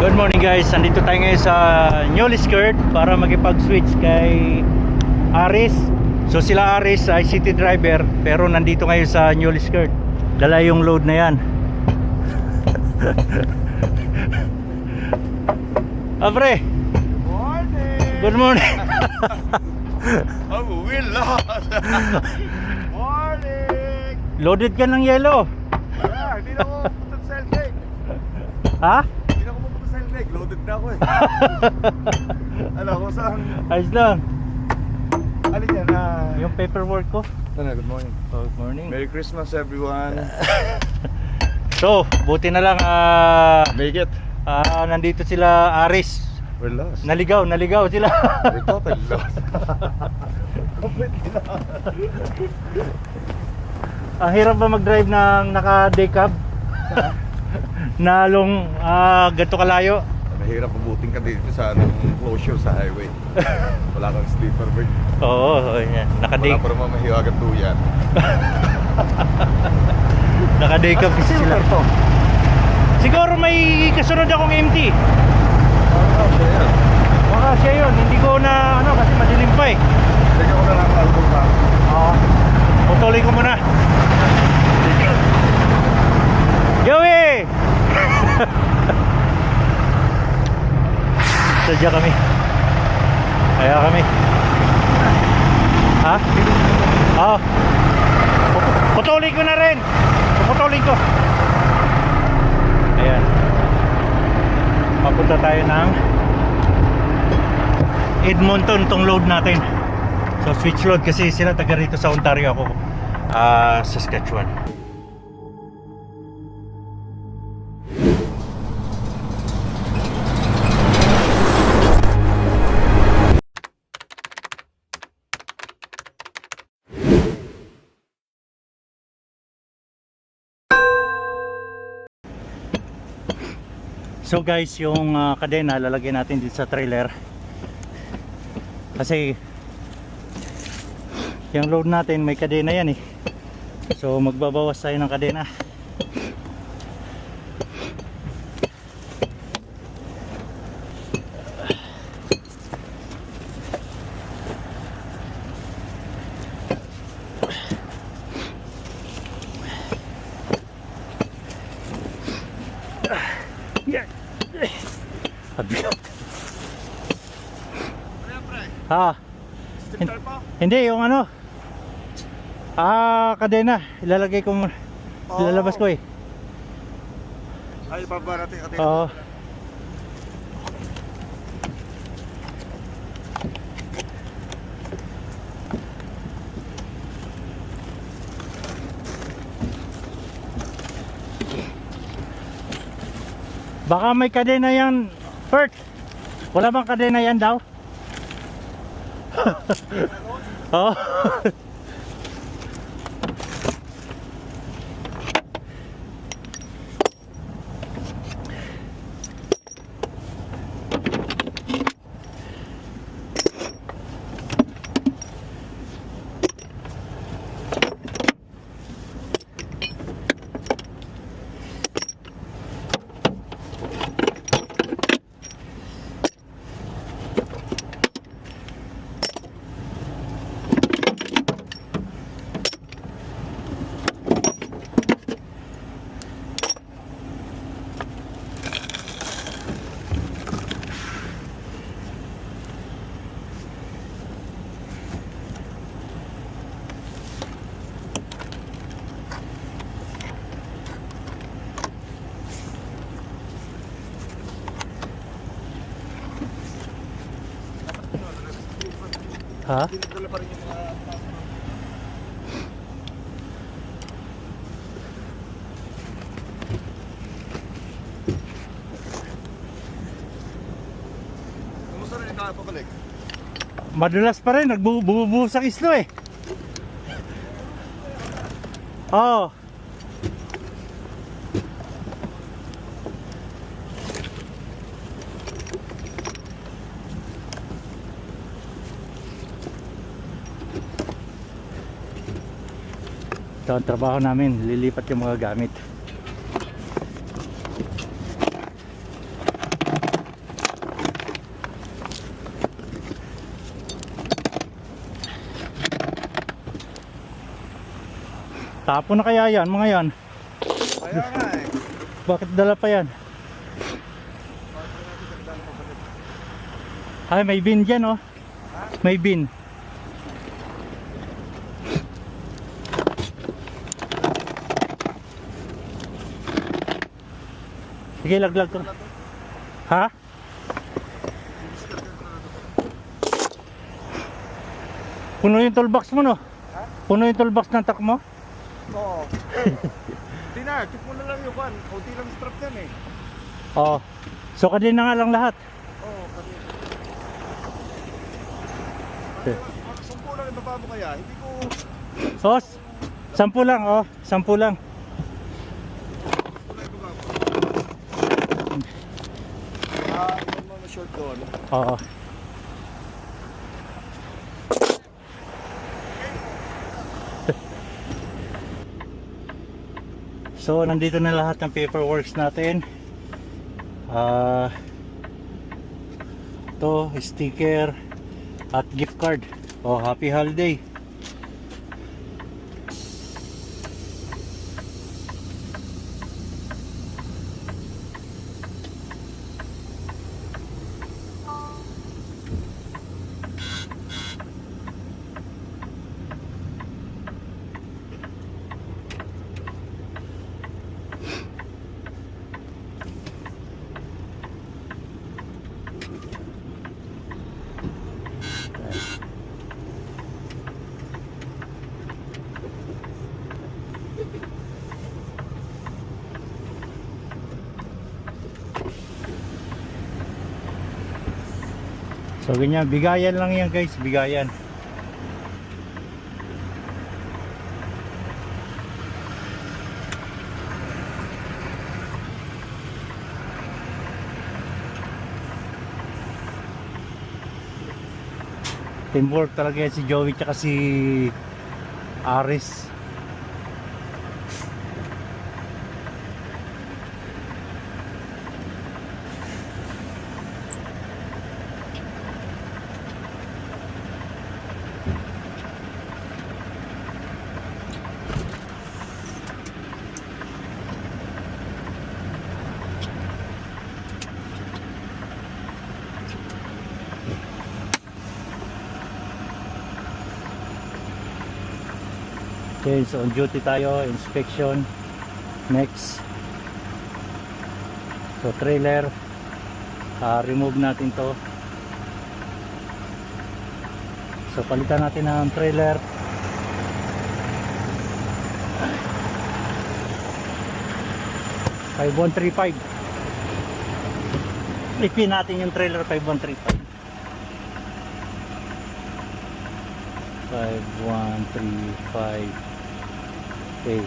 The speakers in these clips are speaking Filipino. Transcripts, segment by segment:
Good morning guys, nandito tayo ngayon sa Newly Skirt para makipag-switch kay Aris. So sila Aris ay city driver pero nandito ngayon sa Newly Skirt. Dala yung load na yan. Abre, Morning! good morning. Oh, we lost! Morning! Loaded ka ng yellow. Yeah, hindi na ako pupunta sa Selgeg. Ha? Hindi na ako pupunta sa Selgeg. Loaded na ako eh. Ano ko saan? Ayos lang. Alin yan? Yung paperwork ko. Good morning. Good morning. Merry Christmas everyone. So, buti na lang Make it. nandito sila Aris. We're lost. Naligaw sila. We're totally lost. Completely lost. Ang hirap ba mag-drive ng naka-day cab? Na long ganito kalayo? Mahirap mabuting ka dito sa closure sa highway. Wala kang sleeper berth. Oo, yan. Naka-day Wala pa naman mahiwagan tuyan. naka-day cab kasi sila. to? Siguro may kasunod akong MT. Siya yan. Baka siya yun. Hindi ko na kasi madilim pa eh. Teka ko na lang ang album pa. Oo. Putuloy ko muna. Joey! Sadya kami. Kaya kami. Ha? Oo. Putuloy ko na rin. Putuloy ko. Ayan. Papunta tayo ng Edmonton tong load natin. So switch load kasi sila taga rito sa Ontario, ako Saskatchewan. So guys, yung kadena lalagyan natin dito sa trailer kasi yung load natin may kadena yan eh. So magbabawas tayo ng kadena. Ha? Hindi, yung kadena ilalagay ko muna. Ilalabas ko eh. Ay, pababa natin yung kadena. Oo. Baka may kadena yan, Bert. Wala bang kadena yan daw? Oo. Ha? Dinadala pa rin yung mga Kumusta rin yung pabalik? Madulas pa rin, nagbubuhos ang islo eh. Oo. Ito ang trabaho namin, lilipat yung mga gamit. Tapo na kaya yan, mga yan. Kaya nga eh. Bakit dala pa yan? Ay, may bin dyan oh. May bin. Sige, laglag ko. Ha? Puno yung toolbox mo no? Puno yung toolbox ng truck mo? Oo. Hindi na, check mo na lang yung kan. Kunti lang strap yan eh. Oo. So kadin na nga lang lahat. Oo, kanina. Okay. Sumpo lang yung baba mo kaya. Hindi ko... Sos, 10 lang oh. 10 lang. Wala yung baba mo. Yung mga short doon. Oo. So nandito na lahat ng paperworks natin. Ito, sticker at gift card. Oh, happy holiday. So ganyan, bigayan lang yan guys, bigayan. Teamwork talaga yan si Joey tsaka si Aris. Okay, so on duty tayo, inspection. Next. So trailer, remove natin to. So palitan natin ang trailer. $5135. Ipin natin yung trailer, 5135. 5135 A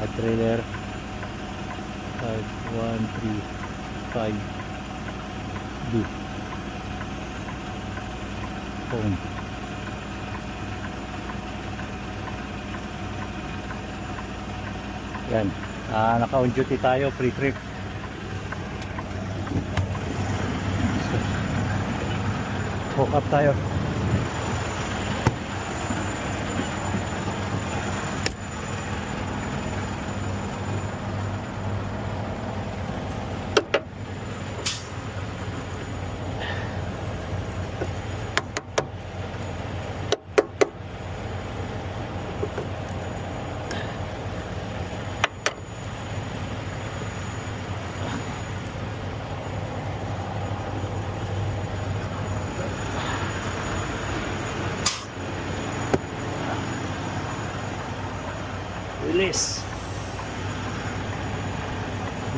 at trailer 5135 B home. Yan, naka-on duty tayo, pre-trip. Hook up tayo. Release.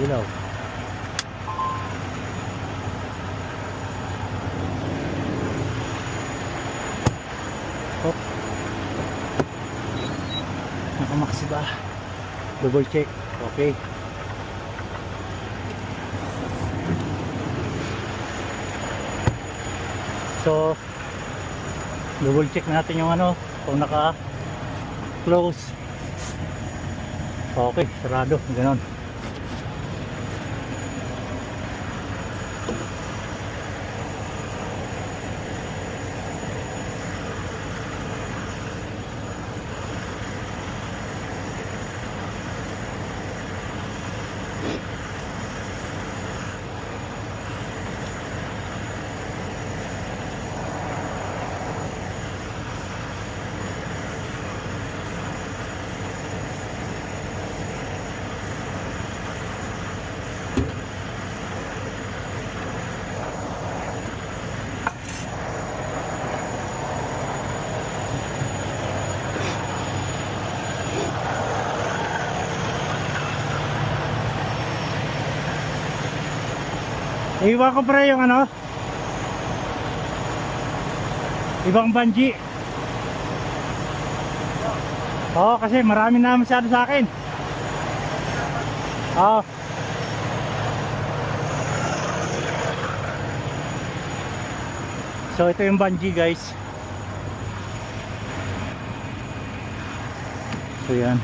Ilaw. Hop. Nakamaksi ba? Double check. Okay. So double check natin yung ano kung naka close. Okay, sarado, ganon. Iwan ko pre yung ano, ibang banji. Oo, kasi marami na masyado sa akin. Oo. So ito yung banji guys. So yan.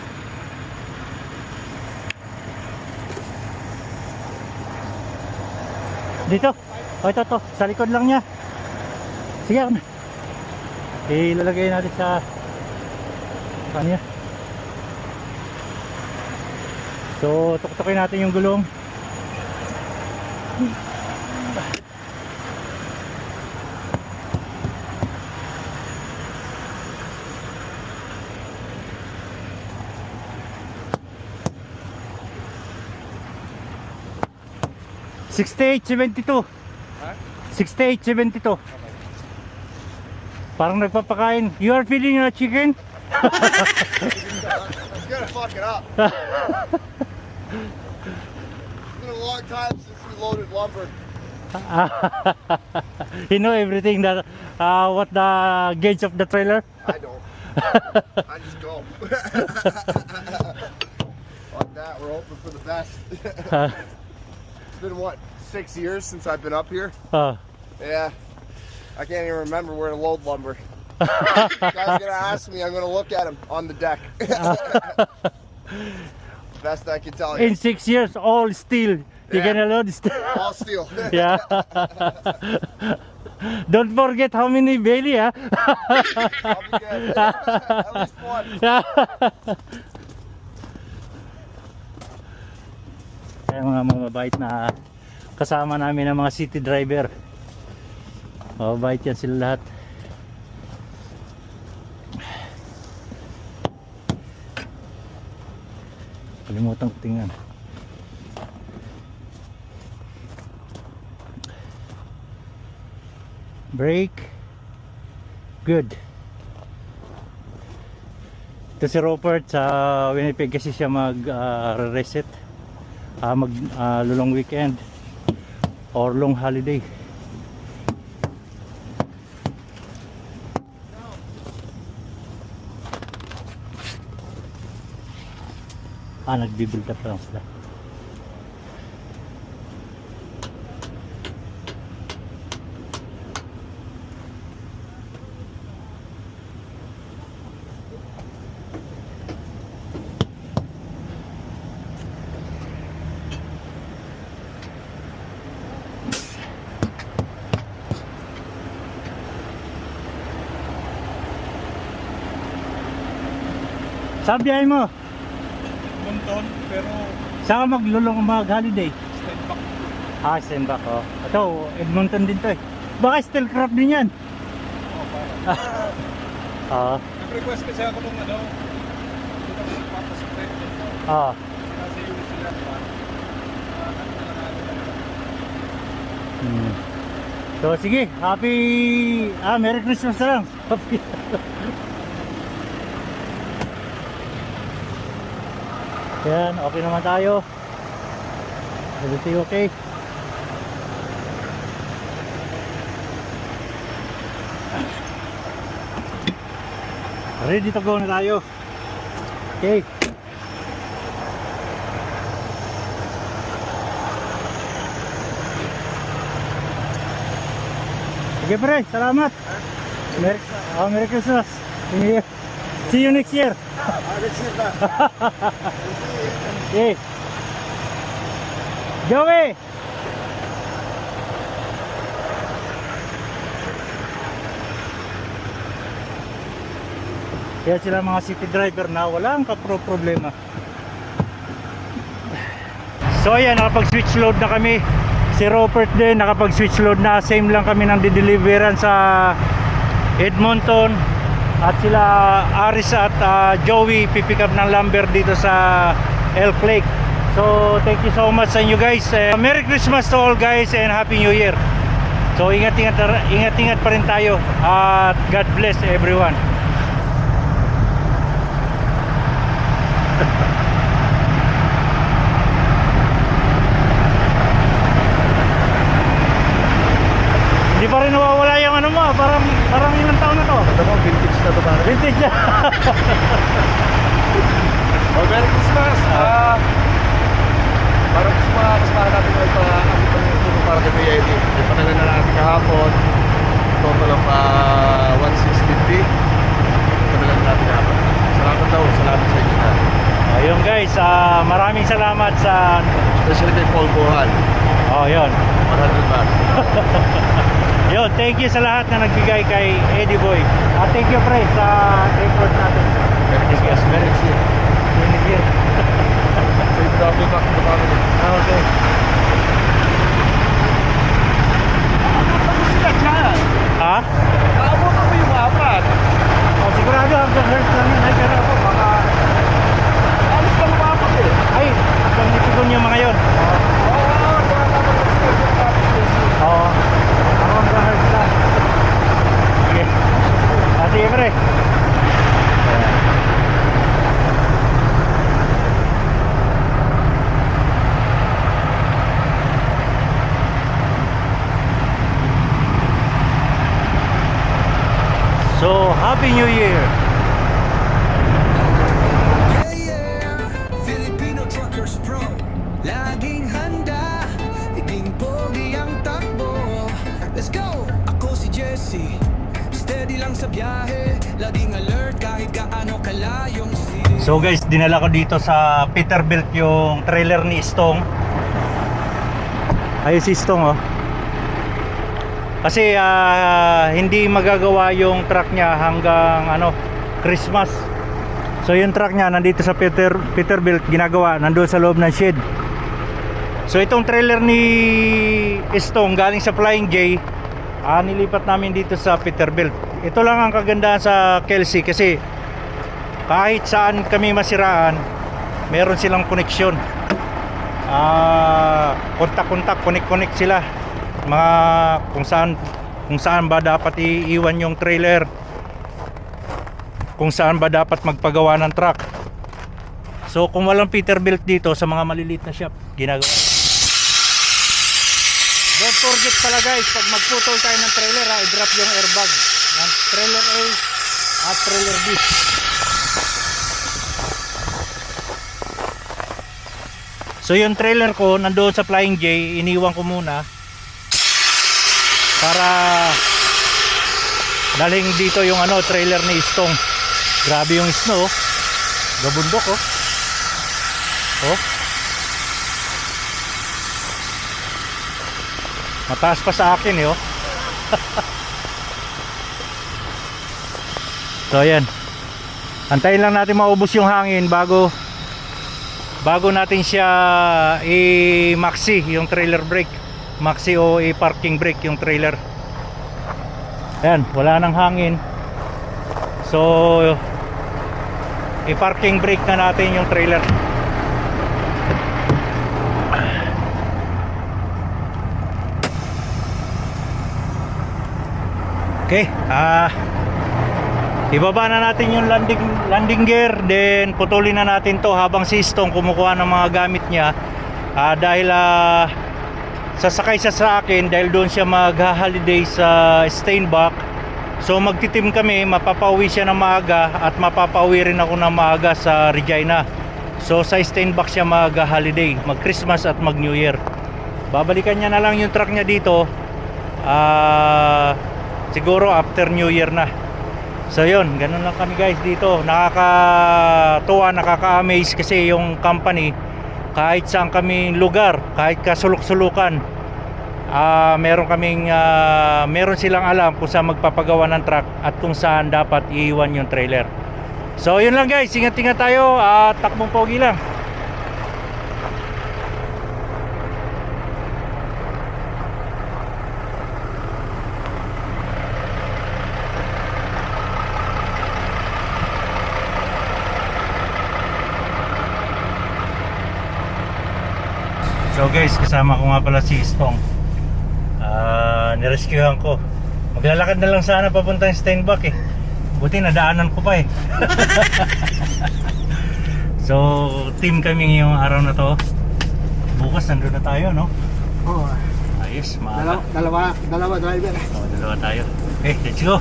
Dito. O ito to. Sa likod lang niya. Sige ako na. Ilalagay natin sa kanya. So tuktukin natin yung gulong. Huh? 6872. 6872. Parang nagpapakain. You are feeding a chicken? It's gonna fuck it up. It's been a long time since we loaded lumber. You know everything that what the gauge of the trailer? I don't. I just go. Like that, we're hoping for the best. It's been what, 6 years since I've been up here? Yeah. I can't even remember where to load lumber. Guy's gonna ask me, I'm gonna look at him on the deck. Best I can tell you. In 6 years, all steel. You're Yeah. gonna load steel. All steel. Yeah. Don't forget how many belly, ah. I'll be good. At least one. Yeah. Kaya mga mababait na kasama namin ng mga city driver. Mababait yan sila lahat. Kalimutan ko tingnan. Brake. Good. Ito si Robert sa Winnipeg kasi siya mag-reset. Lulong weekend or long holiday. Nagbi-build up lang sila. Saan biyahe mo? Edmonton, pero Saan ka mag-holiday? stand back. Stand back, oh. Ito, Edmonton din to eh. Baka steel craft din yan. Oo. Nag-request kasi ako nung ano, hindi kami nagpapasok rin. Oo. Kasi yun sila, So sige, happy Merry Christmas na lang. Yan, okay naman tayo. Everything okay. Ready to go na tayo. Okay. Sige pre, salamat. Merry Christmas. See you next year. Okay. Joey. Kaya sila mga city driver na walang problema. So ayan, nakapag-switch load na kami. Si Robert din nakapag-switch load na. Same lang kami ng dideliveran sa Edmonton. At sila Aris at Joey pipick up ng lumber dito sa Elk Lake. So thank you so much sa inyo guys. Merry Christmas to all guys and Happy New Year. So ingat-ingat pa rin tayo. At God bless everyone. maraming salamat sa... Especially kay Paul Bohan. Oh, yun. 100 bucks. Yun, thank you sa lahat na nagbigay kay Eddie Boy. At thank you, pre, sa effort natin. Thank you. Very good. Thank you. Safe travel back to the family. Okay. Ha? Naabot ako yung apat. Oh, sigurado hanggang health lang yun. Ay, pero ako, baka... Alis ka lumapat eh. Ay, hanggang nitigon yung mga yun. Oo. Ako hanggang health lang. Sige. Sige, pre. So, Happy New Year! Yeah, yeah, Filipino Truckers Pro. Laging handa, higing pogi ang takbo. Let's go! Ako si Jesse, steady lang sa biyahe. Laging alert kahit gaano kalayong city. So guys, dinala ko dito sa Peterbilt yung trailer ni Stong. Ayun si Stong, oh. Kasi hindi magagawa yung truck niya hanggang Christmas. So yung truck niya nandito sa Peterbilt, ginagawa nandoon sa loob ng shed. So itong trailer ni Stong galing sa Flying J, nilipat namin dito sa Peterbilt. Ito lang ang kagandahan sa Kelsey kasi kahit saan kami masiraan, meron silang koneksyon. Kontak-kontak, connect sila. Mga kung saan ba dapat iiwan yung trailer, kung saan ba dapat magpagawa ng truck. So kung walang Peterbilt dito sa mga maliliit na shop, ginagawa. Don't forget pala guys, pag magputol tayo ng trailer, i-drop yung airbag ng trailer A at trailer B. So yung trailer ko nandoon sa Flying J, iniwan ko muna para daling dito yung trailer ni Stong. Grabe yung snow, gabundok, oh. Mataas pa sa akin, oh. So ayan, antayin lang natin maubos yung hangin bago natin siya i-maxi yung trailer brake, maxi o i-parking brake yung trailer. Ayan, wala nang hangin, so i-parking brake na natin yung trailer. Okay, ibaba na natin yung landing gear, then putulin na natin to habang si Stong kumukuha ng mga gamit niya. Dahil sasakay siya sa akin dahil doon siya mag-holiday sa Steinbach. So magtitim kami, mapapauwi siya ng maaga at mapapauwi rin ako ng maaga sa Regina. So sa Steinbach siya mag-holiday, mag-Christmas at mag-New Year. Babalikan niya na lang yung truck niya dito siguro after New Year na. So yun, ganun lang kami guys dito. Nakakatuwa, nakaka-amaze kasi yung company, kahit saan kami lugar, kahit kasulok-sulukan, meron silang alam kung saan magpapagawa ng truck at kung saan dapat iiwan yung trailer. So yun lang guys, ingat-ingat tayo at takbong pogi lang. So guys, kasama ko nga pala si Stong. Nirescuehan ko. Maglalakad na lang sana papuntang Steinbach eh. Buti nadaanan ko pa eh. So team kami ngayong araw na to. Bukas nandun na tayo, no? Oo. Ayos, maaga. Dalawa driver. Dalawa tayo. Okay, let's go.